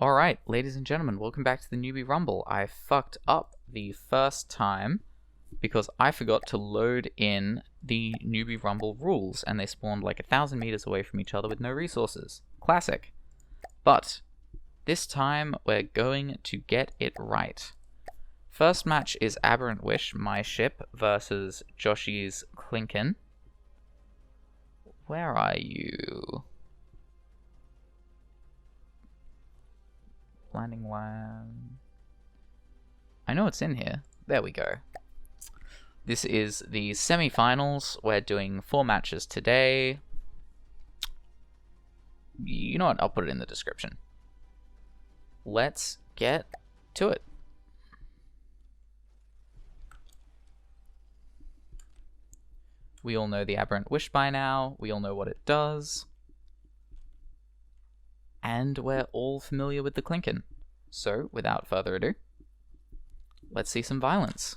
Alright, ladies and gentlemen, welcome back to the Newbie Rumble. I fucked up the first time because I forgot to load in the Newbie Rumble rules, and they spawned like 1,000 meters away from each other with no resources. Classic. But this time we're going to get it right. First match is Aberrant Wish, my ship, versus Jeoshy's Klinken. Where are you? Landing line. I know it's in here. There we go. This is the semi-finals. We're doing 4 matches today. You know what? I'll put it in the description. Let's get to it. We all know the Aberrant Wish by now. We all know what it does. And we're all familiar with the Klinken. So, without further ado, let's see some violence.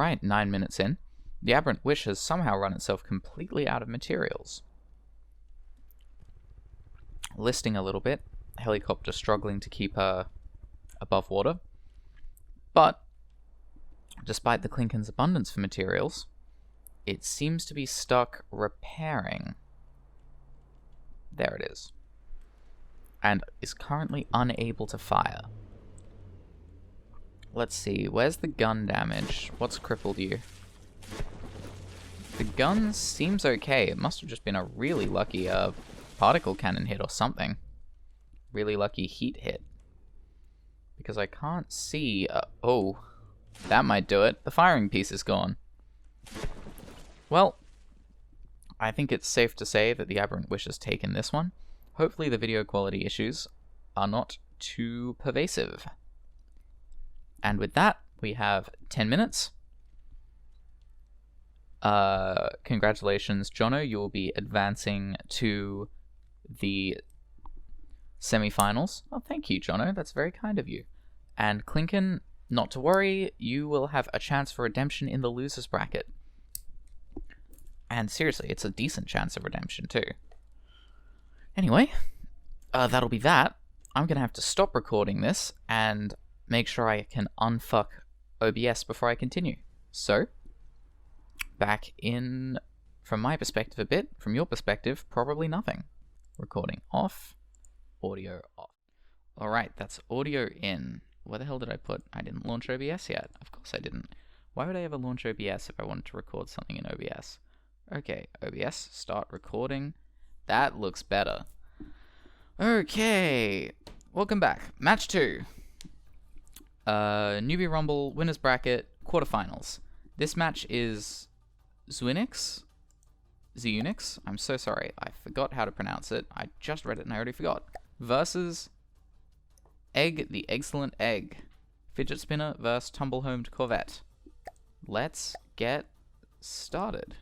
Alright, 9 minutes in. The Aberrant Wish has somehow run itself completely out of materials. Listing a little bit. Helicopter struggling to keep her above water. But, despite the Klinken's abundance for materials, it seems to be stuck repairing. There it is. And is currently unable to fire. Let's see, where's the gun damage? What's crippled you? The gun seems okay. It must have just been a really lucky particle cannon hit or something. Really lucky heat hit. Because I can't see... oh, that might do it. The firing piece is gone. Well, I think it's safe to say that the Aberrant Wish has taken this one. Hopefully the video quality issues are not too pervasive. And with that, we have 10 minutes. Congratulations, Johno. You will be advancing to the semi-finals. Oh, thank you, Johno. That's very kind of you. And Klinken, not to worry, you will have a chance for redemption in the losers bracket. And seriously, it's a decent chance of redemption too. Anyway, that'll be that. I'm going to have to stop recording this and make sure I can unfuck OBS before I continue. So, back in, from my perspective a bit, from your perspective, probably nothing. Recording off, audio off. Alright, that's audio in. Where the hell did I put? I didn't launch OBS yet. Of course I didn't. Why would I ever launch OBS if I wanted to record something in OBS? Okay, OBS, start recording. That looks better. Okay, welcome back. Match 2. Newbie Rumble, winners bracket, quarterfinals. This match is Xiunix? I'm so sorry. I forgot how to pronounce it. I just read it and I already forgot. Versus Egg, the Excellent Egg. Fidget Spinner versus Tumble-Homed Corvette. Let's get started.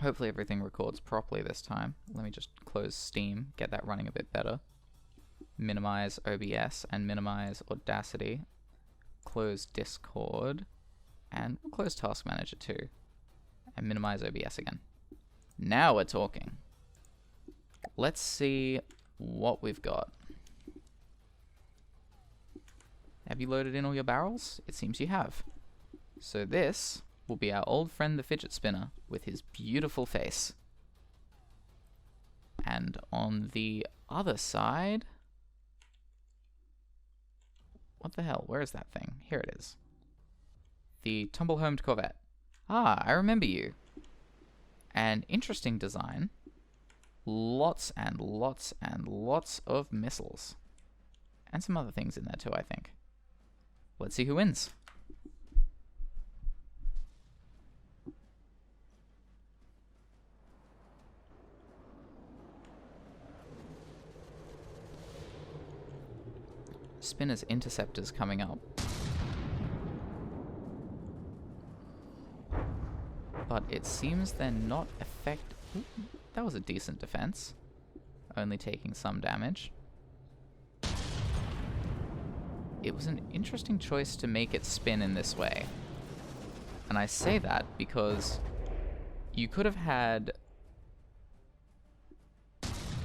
Hopefully everything records properly this time. Let me just close Steam, get that running a bit better. Minimize OBS and minimize Audacity. Close Discord. And we'll close Task Manager too. And minimize OBS again. Now we're talking. Let's see what we've got. Have you loaded in all your barrels? It seems you have. So this will be our old friend the Fidget Spinner with his beautiful face. And on the other side... What the hell? Where is that thing? Here it is. The Tumble-Homed Corvette. Ah, I remember you. An interesting design. Lots and lots and lots of missiles. And some other things in there too, I think. Let's see who wins. Spinner's Interceptor's coming up. But it seems they're not effective. That was a decent defense. Only taking some damage. It was an interesting choice to make it spin in this way. And I say that because you could have had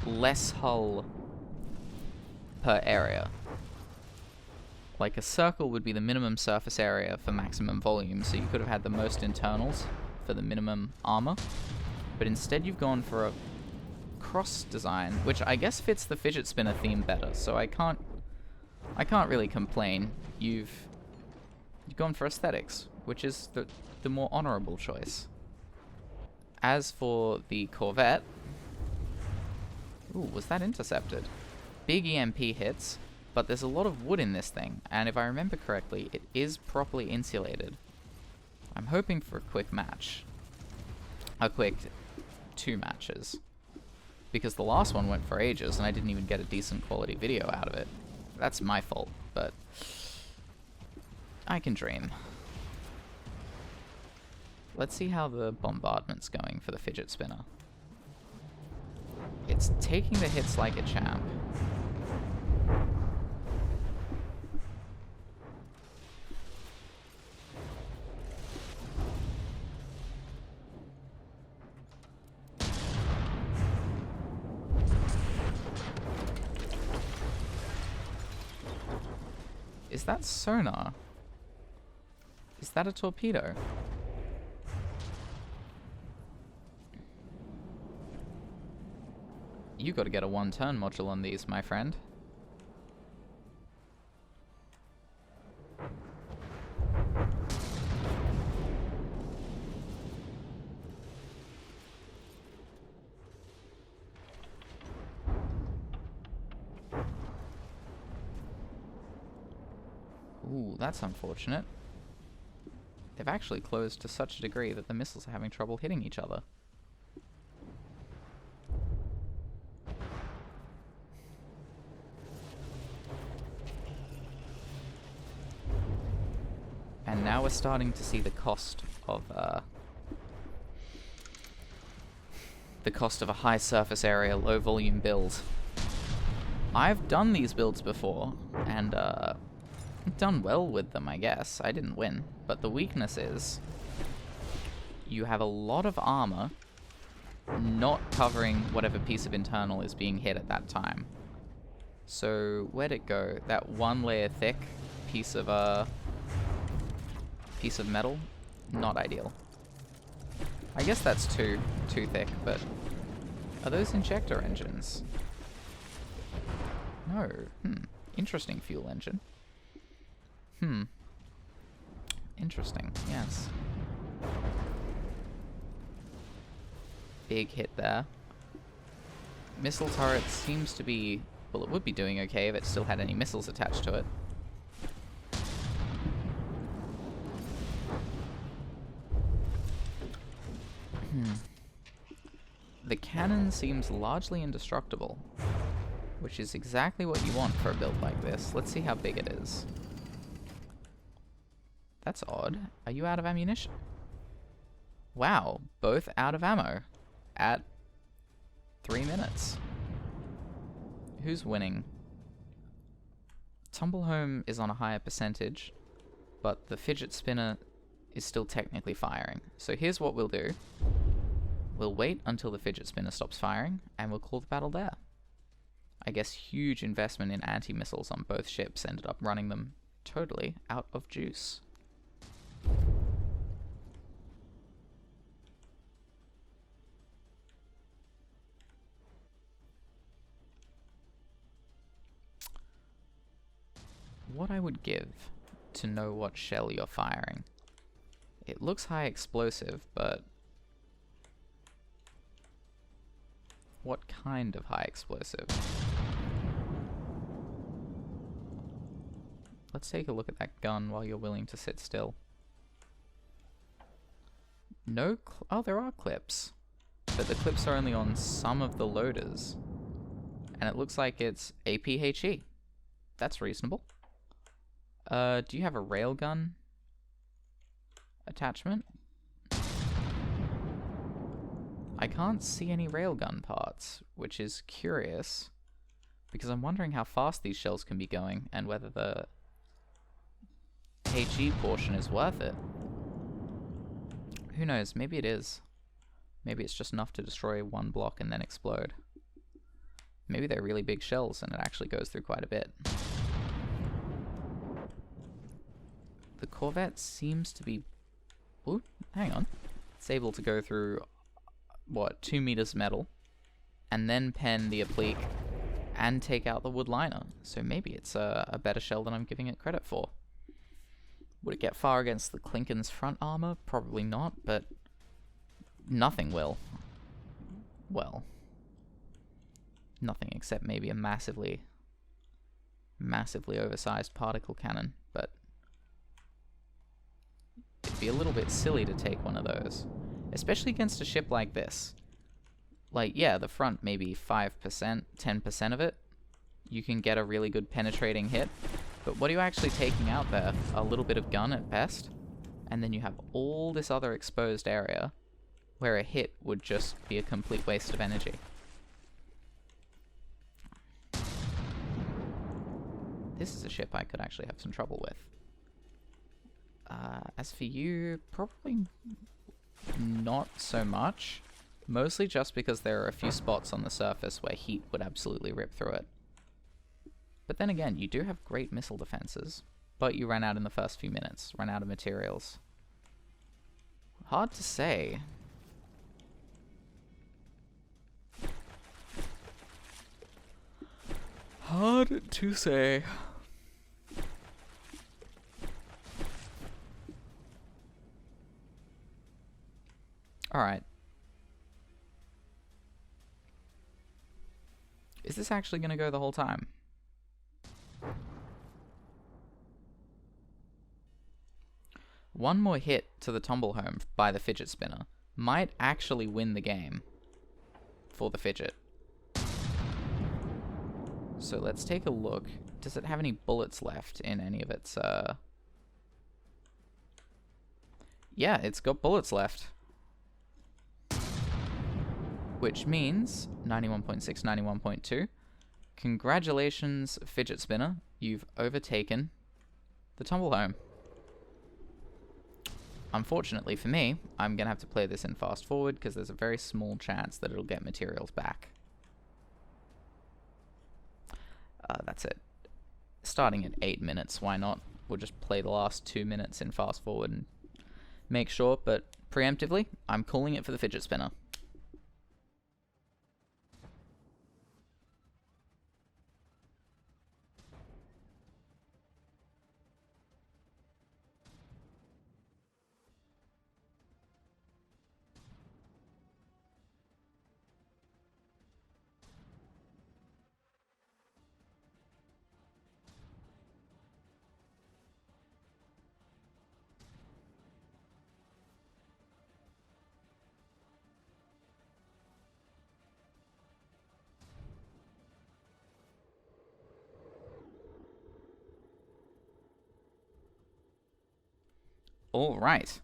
less hull per area. Like a circle would be the minimum surface area for maximum volume, so you could have had the most internals for the minimum armor. But instead you've gone for a cross design, which I guess fits the Fidget Spinner theme better, so I can't really complain. You've gone for aesthetics, which is the more honorable choice. As for the Corvette... Ooh, was that intercepted? Big EMP hits, but there's a lot of wood in this thing, and if I remember correctly, it is properly insulated. I'm hoping for a quick match. A quick 2 matches. Because the last one went for ages, and I didn't even get a decent quality video out of it. That's my fault, but I can dream. Let's see how the bombardment's going for the Fidget Spinner. It's taking the hits like a champ. Is that sonar? Is that a torpedo? You gotta get a one-turn module on these, my friend. Ooh, that's unfortunate. They've actually closed to such a degree that the missiles are having trouble hitting each other. And now we're starting to see the cost of a high surface area, low volume build. I've done these builds before, and done well with them, I guess. I didn't win, but the weakness is you have a lot of armor not covering whatever piece of internal is being hit at that time. So where'd it go? That one layer thick piece of metal? Not ideal. I guess that's too thick, but are those injector engines? No. Interesting fuel engine. Interesting, yes. Big hit there. Missile turret seems to be... well, it would be doing okay if it still had any missiles attached to it. The cannon seems largely indestructible, which is exactly what you want for a build like this. Let's see how big it is. That's odd. Are you out of ammunition? Wow, both out of ammo at 3 minutes. Who's winning? Tumblehome is on a higher percentage, but the fidget spinner is still technically firing. So here's what we'll do. We'll wait until the fidget spinner stops firing, and we'll call the battle there. I guess huge investment in anti-missiles on both ships ended up running them totally out of juice. What I would give to know what shell you're firing. It looks high explosive, but what kind of high explosive? Let's take a look at that gun while you're willing to sit still. No oh, there are clips. But the clips are only on some of the loaders. And it looks like it's APHE. That's reasonable. Do you have a railgun attachment? I can't see any railgun parts, which is curious, because I'm wondering how fast these shells can be going, and whether the HE portion is worth it. Who knows, maybe it is. Maybe it's just enough to destroy one block and then explode. Maybe they're really big shells and it actually goes through quite a bit. The Corvette seems to be... ooh, hang on. It's able to go through, what, 2 meters metal, and then pen the applique and take out the wood liner. So maybe it's a better shell than I'm giving it credit for. Would it get far against the Klinken's front armor? Probably not, but nothing will. Well, nothing except maybe a massively oversized particle cannon, but it'd be a little bit silly to take one of those, especially against a ship like this. Like, yeah, the front maybe 5%, 10% of it, you can get a really good penetrating hit, but what are you actually taking out there? A little bit of gun at best, and then you have all this other exposed area where a hit would just be a complete waste of energy. This is a ship I could actually have some trouble with. As for you, probably not so much. Mostly just because there are a few spots on the surface where heat would absolutely rip through it. But then again, you do have great missile defenses. but you ran out in the first few minutes. Ran out of materials. Hard to say. Hard to say. Alright. Is this actually going to go the whole time? One more hit to the tumble home by the fidget spinner might actually win the game for the fidget. So let's take a look. Does it have any bullets left in any of its, Yeah, it's got bullets left. Which means 91.6, 91.2. Congratulations, fidget spinner. You've overtaken the tumble home. Unfortunately for me, I'm going to have to play this in fast forward because there's a very small chance that it'll get materials back. That's it. Starting at 8 minutes, why not? We'll just play the last 2 minutes in fast forward and make sure, but preemptively, I'm calling it for the fidget spinner. All right.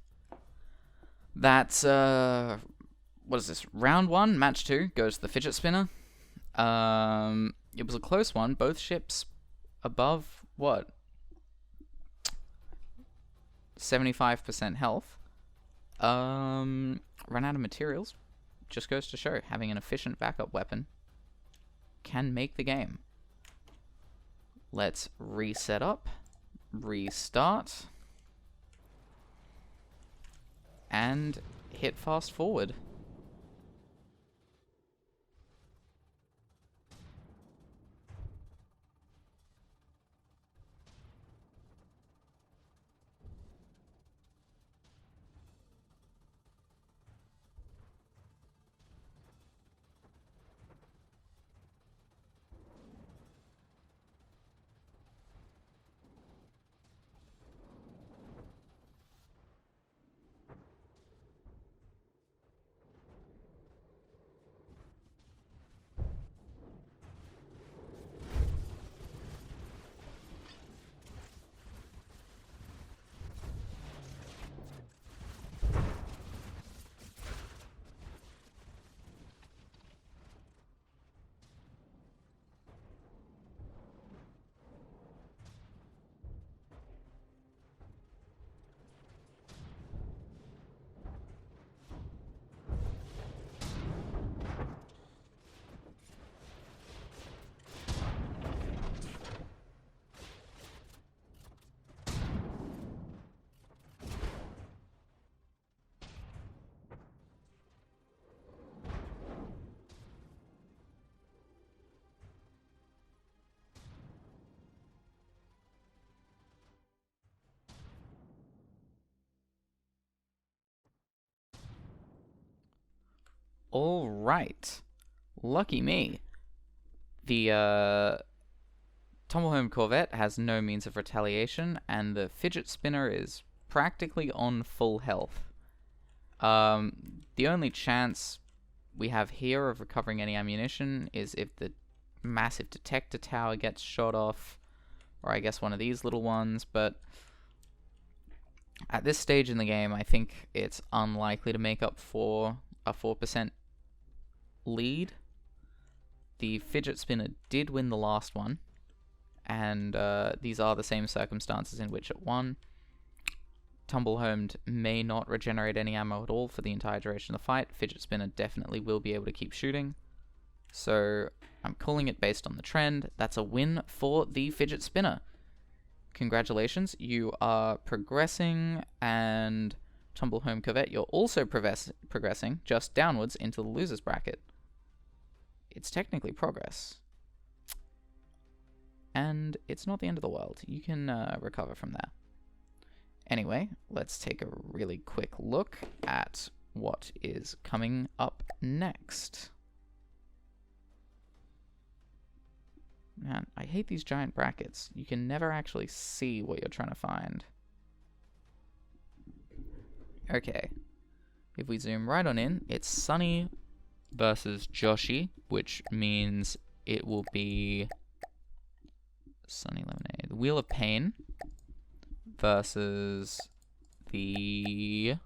That's, what is this? Round 1, match 2, goes to the fidget spinner. It was a close one. Both ships above, what? 75% health. Ran out of materials. Just goes to show, having an efficient backup weapon can make the game. Let's reset up. Restart. And hit fast forward. All right. Lucky me. The Tumblehome Corvette has no means of retaliation, and the fidget spinner is practically on full health. The only chance we have here of recovering any ammunition is if the massive detector tower gets shot off, or I guess one of these little ones, but at this stage in the game, I think it's unlikely to make up for a 4% lead. The fidget spinner did win the last one, and these are the same circumstances in which it won. Tumblehomed may not regenerate any ammo at all for the entire duration of the fight. Fidget spinner definitely will be able to keep shooting. So I'm calling it based on the trend. That's a win for the fidget spinner. congratulations, you are progressing, and Tumble Home Corvette, you're also progressing just downwards into the losers bracket. It's technically progress. And it's not the end of the world. You can recover from there. Anyway, let's take a really quick look at what is coming up next. Man, I hate these giant brackets. You can never actually see what you're trying to find. Okay. If we zoom right on in, it's Sunny versus Jeoshy, which means it will be Sunny Lemonade. The Wheel of Pain versus the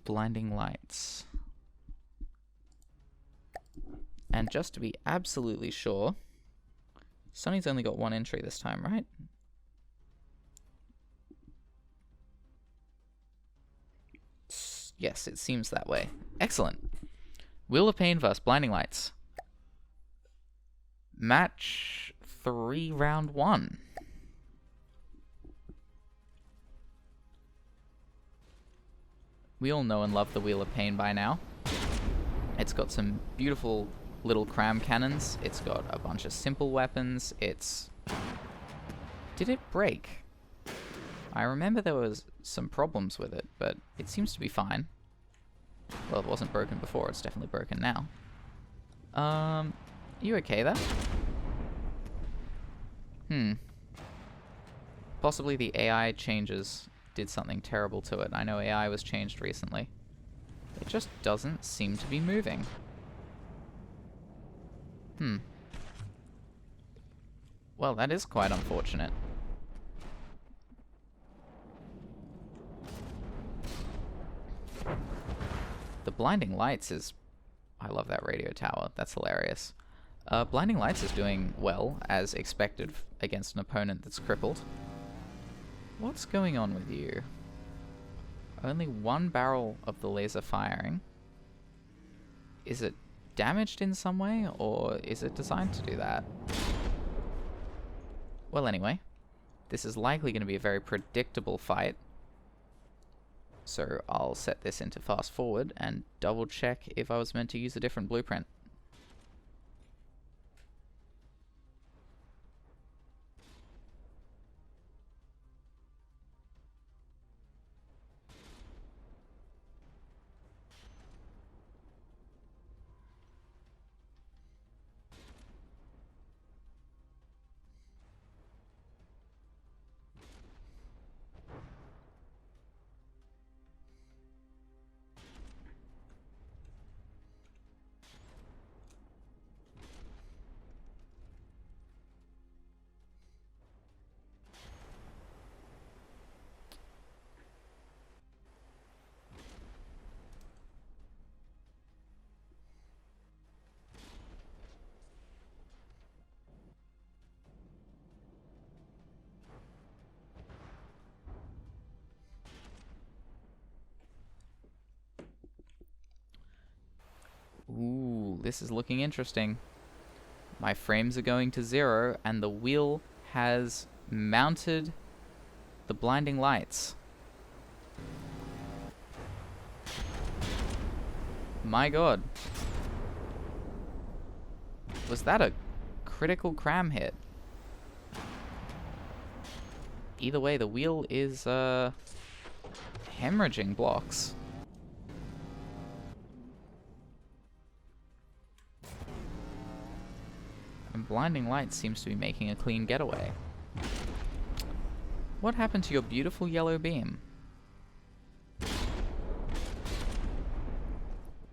Blinding Lights. And just to be absolutely sure, Sunny's only got one entry this time, right? Yes, it seems that way. Excellent. Wheel of Pain versus Blinding Lights. Match 3, round 1. We all know and love the Wheel of Pain by now. It's got some beautiful little cram cannons. It's got a bunch of simple weapons. Did it break? I remember there was some problems with it, but it seems to be fine. Well, it wasn't broken before. It's definitely broken now. You okay there? Possibly the AI changes did something terrible to it. I know AI was changed recently. It just doesn't seem to be moving. Well, that is quite unfortunate. The Blinding Lights is... I love that radio tower. That's hilarious. Blinding Lights is doing well, as expected, against an opponent that's crippled. What's going on with you? Only one barrel of the laser firing. Is it damaged in some way, or is it designed to do that? Well, anyway, this is likely going to be a very predictable fight. So I'll set this into fast forward and double check if I was meant to use a different blueprint. Ooh, this is looking interesting. My frames are going to 0, and the wheel has mounted the Blinding Lights. My god. Was that a critical cram hit? Either way, the wheel is hemorrhaging blocks. And Blinding Light seems to be making a clean getaway. What happened to your beautiful yellow beam?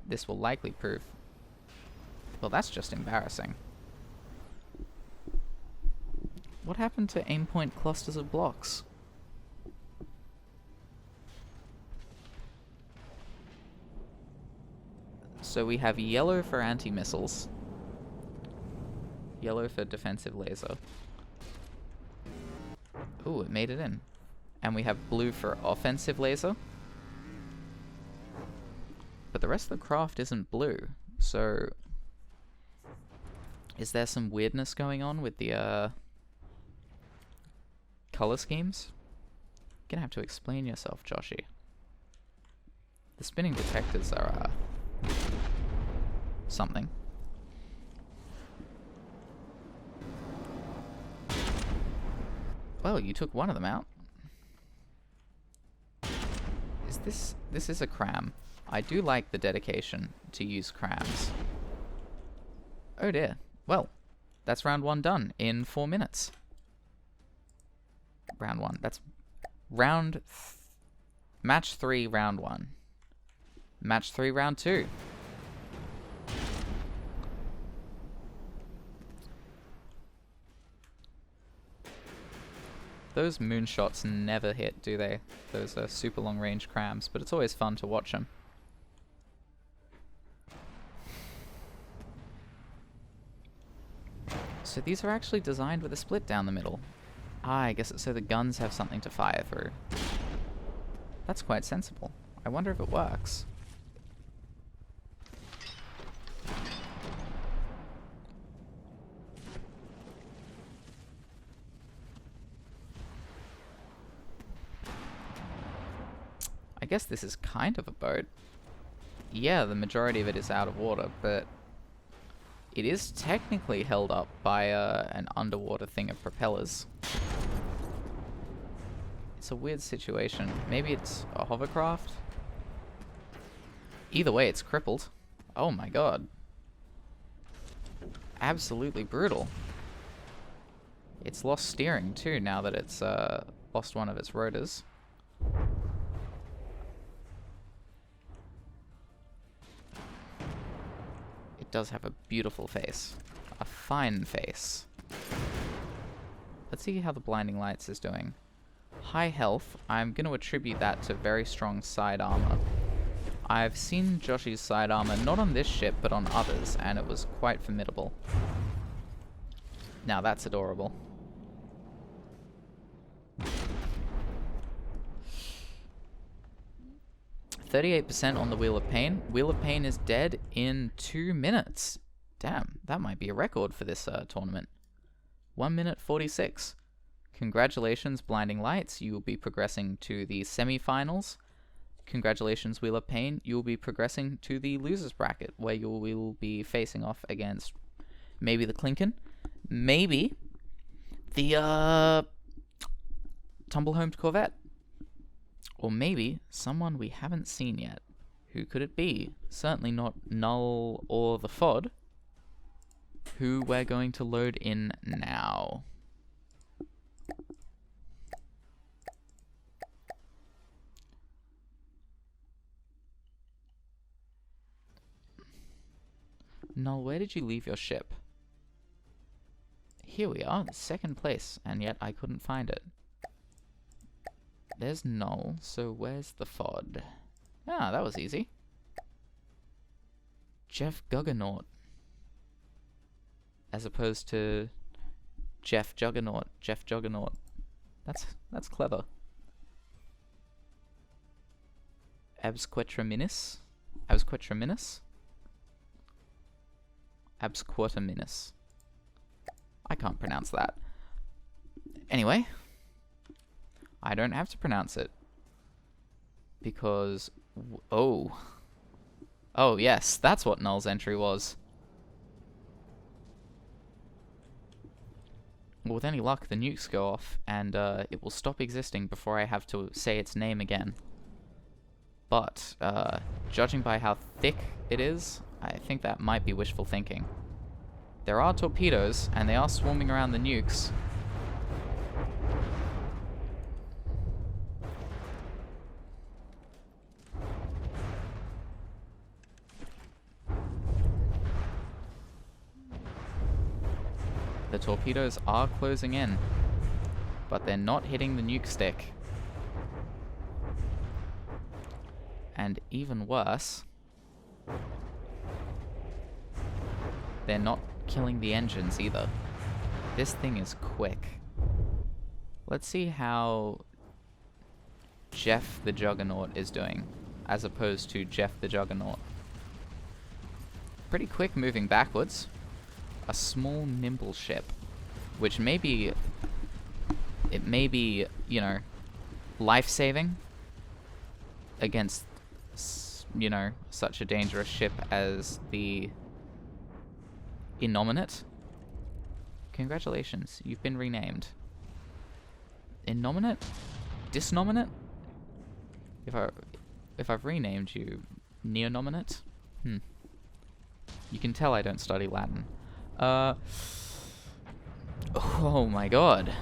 This will likely prove... Well, that's just embarrassing. What happened to aim point clusters of blocks? So we have yellow for anti-missiles. Yellow for defensive laser. Ooh, it made it in. And we have blue for offensive laser. But the rest of the craft isn't blue. So... is there some weirdness going on with the color schemes? You're gonna have to explain yourself, Jeoshy. The spinning detectors are, something. Well, you took one of them out. This is a cram. I do like the dedication to use crams. Oh dear. Well, that's round 1 done in 4 minutes. Round 1. That's match 3, round 1. Match 3, round 2. Those moonshots never hit, do they? Those are super long range crams, but it's always fun to watch them. So these are actually designed with a split down the middle. Ah, I guess it's so the guns have something to fire through. That's quite sensible. I wonder if it works. I guess this is kind of a boat. Yeah, the majority of it is out of water, but it is technically held up by an underwater thing of propellers. It's a weird situation. Maybe it's a hovercraft? Either way, it's crippled. Oh my god. Absolutely brutal. It's lost steering too, now that it's lost one of its rotors. It does have a beautiful face. A fine face. Let's see how the blinding lights is doing. High health. I'm going to attribute that to very strong side armor. I've seen Jeoshy's side armor not on this ship but on others, and it was quite formidable. Now that's adorable. %38% on the Wheel of Pain. Wheel of Pain is dead in 2 minutes. Damn, that might be a record for this tournament. 1 minute 46. Congratulations, Blinding Lights. You will be progressing to the semi-finals. Congratulations, Wheel of Pain. You will be progressing to the losers bracket, where you will be facing off against maybe the Klinken, maybe the Tumble-Homed Corvette. Or maybe someone we haven't seen yet. Who could it be? Certainly not Null or the FOD, who we're going to load in now. Null, where did you leave your ship? Here we are, 2nd place, and yet I couldn't find it. There's Null, so where's the FOD? Ah, that was easy. Jeff Juggernaut. As opposed to Jeff Juggernaut. Jeff Juggernaut. That's clever. Absquetraminis? Absquetraminis? Absquetraminis. I can't pronounce that. Anyway, I don't have to pronounce it. Because... oh. Oh, yes, that's what Null's entry was. Well, with any luck, the nukes go off, and it will stop existing before I have to say its name again. But, judging by how thick it is, I think that might be wishful thinking. There are torpedoes, and they are swarming around the nukes. The torpedoes are closing in, but they're not hitting the nuke stick. And even worse, they're not killing the engines either. This thing is quick. Let's see how Jeff the Juggernaut is doing, as opposed to Jeff the Juggernaut. Pretty quick moving backwards. A small, nimble ship, which may be it may be, you know, life-saving against, you know, such a dangerous ship as the Innominate. Congratulations, you've been renamed. Innominate? Disnominate? If I've renamed you Neonominate? You can tell I don't study Latin. Oh my god.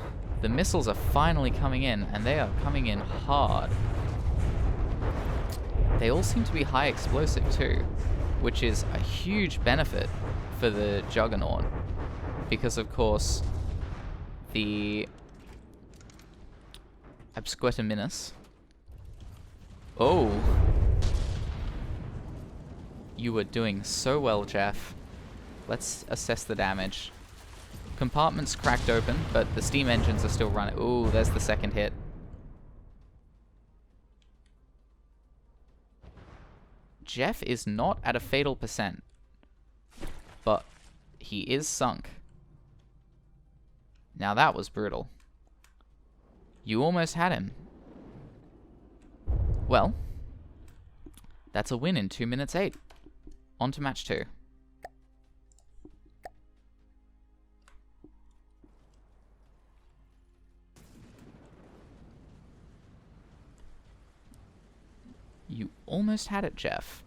The missiles are finally coming in, and they are coming in hard. They all seem to be high explosive too, which is a huge benefit for the Juggernaut. Because of course, the Absqueterminus. Oh! You were doing so well, Jeff. Let's assess the damage. Compartments cracked open, but the steam engines are still running. Ooh, there's the second hit. Jeff is not at a fatal percent, but he is sunk. Now that was brutal. You almost had him. Well, that's a win in 2 minutes 8. On to match 2. You almost had it, Jeff.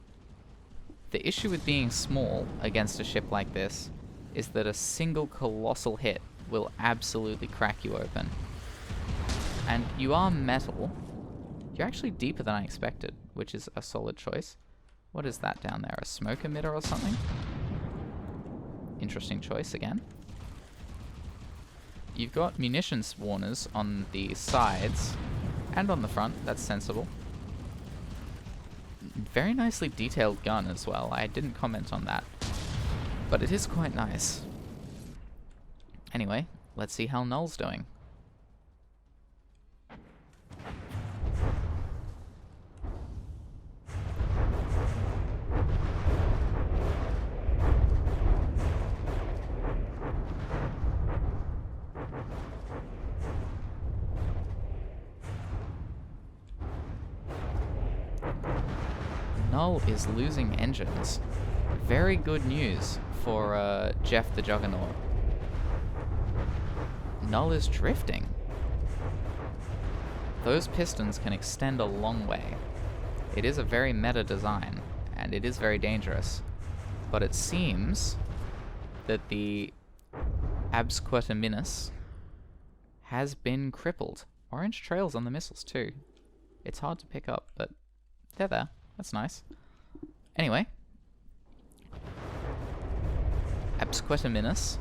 The issue with being small against a ship like this is that a single colossal hit will absolutely crack you open. And you are metal. You're actually deeper than I expected, which is a solid choice. What is that down there? A smoke emitter or something? Interesting choice again. You've got munition spawners on the sides and on the front. That's sensible. Very nicely detailed gun as well. I didn't comment on that, but it is quite nice. Anyway, let's see how Null's doing. Null is losing engines. Very good news for Jeff the Juggernaut. Null is drifting. Those pistons can extend a long way. It is a very meta design, and it is very dangerous. But it seems that the Absqueterminus has been crippled. Orange trails on the missiles too. It's hard to pick up, but they're there. That's nice. Anyway. Absqueterminus.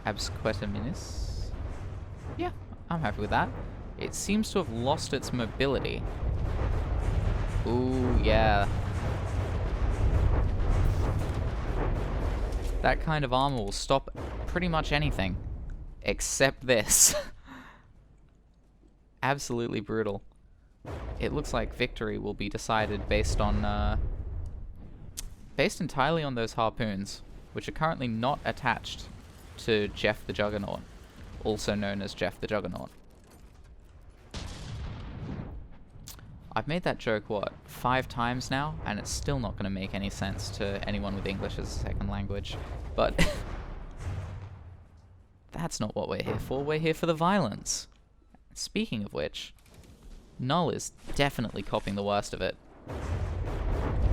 Absqueterminus. Yeah, I'm happy with that. It seems to have lost its mobility. Ooh, yeah. That kind of armor will stop pretty much anything. Except this. Absolutely brutal. It looks like victory will be decided based on, based entirely on those harpoons, which are currently not attached to Jeff the Juggernaut, also known as Jeff the Juggernaut. I've made that joke, what, 5 times now, and it's still not going to make any sense to anyone with English as a second language, but that's not what we're here for. We're here for the violence. Speaking of which, Null is definitely copping the worst of it.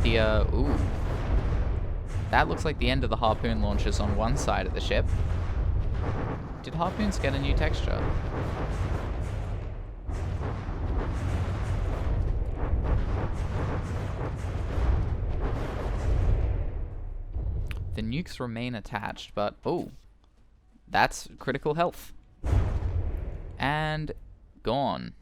The, ooh. That looks like the end of the harpoon launchers on one side of the ship. Did harpoons get a new texture? The nukes remain attached, but, oh. That's critical health. And gone.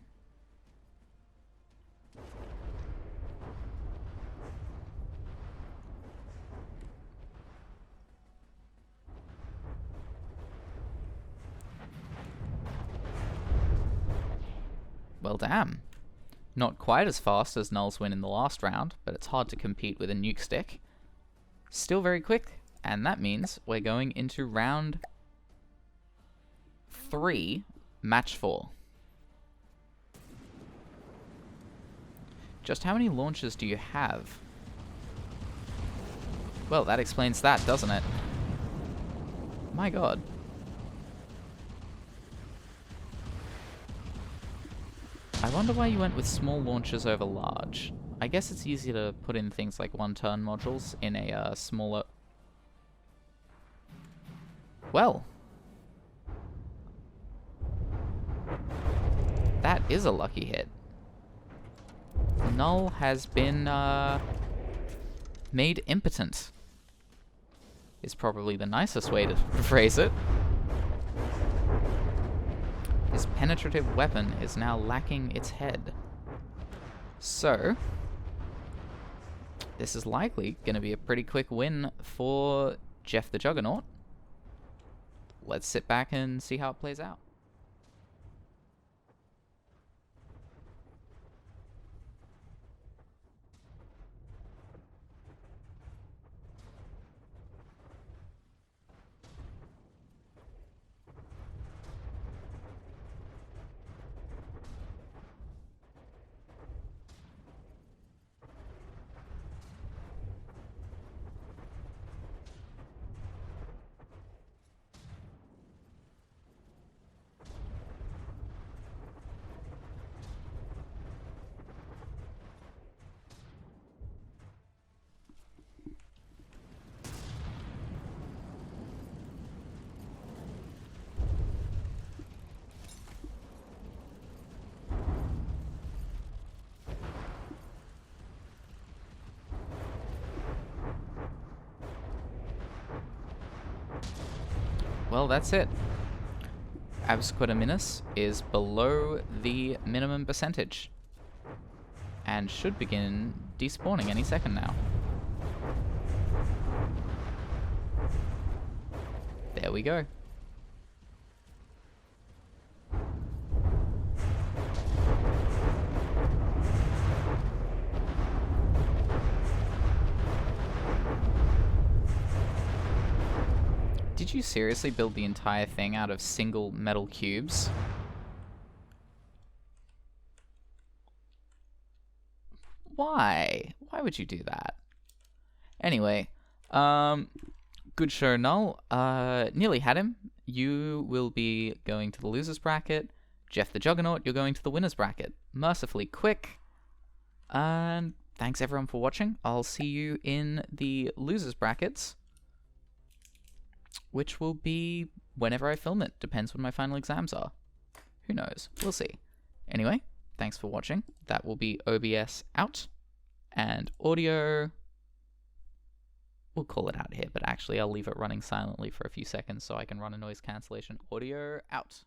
Well, damn. Not quite as fast as Null's win in the last round, but it's hard to compete with a nuke stick. Still very quick, and that means we're going into round 3, match 4. Just how many launches do you have? Well, that explains that, doesn't it? My god. I wonder why you went with small launches over large. I guess it's easier to put in things like one-turn modules in a smaller... Well. That is a lucky hit. Null has been made impotent. Is probably the nicest way to phrase it. His penetrative weapon is now lacking its head. So, this is likely going to be a pretty quick win for Jeff the Juggernaut. Let's sit back and see how it plays out. Well, that's it. Absquataminis is below the minimum percentage and should begin despawning any second now. There we go. Did you seriously build the entire thing out of single metal cubes? Why? Why would you do that? Anyway, good show, Null. Nearly had him. You will be going to the losers bracket. Jeff the Juggernaut, you're going to the winners bracket. Mercifully quick. And thanks everyone for watching. I'll see you in the losers brackets, which will be whenever I film it. Depends when my final exams are. Who knows? We'll see. Anyway, thanks for watching. That will be OBS out. And audio... We'll call it out here, but actually I'll leave it running silently for a few seconds so I can run a noise cancellation. Audio out.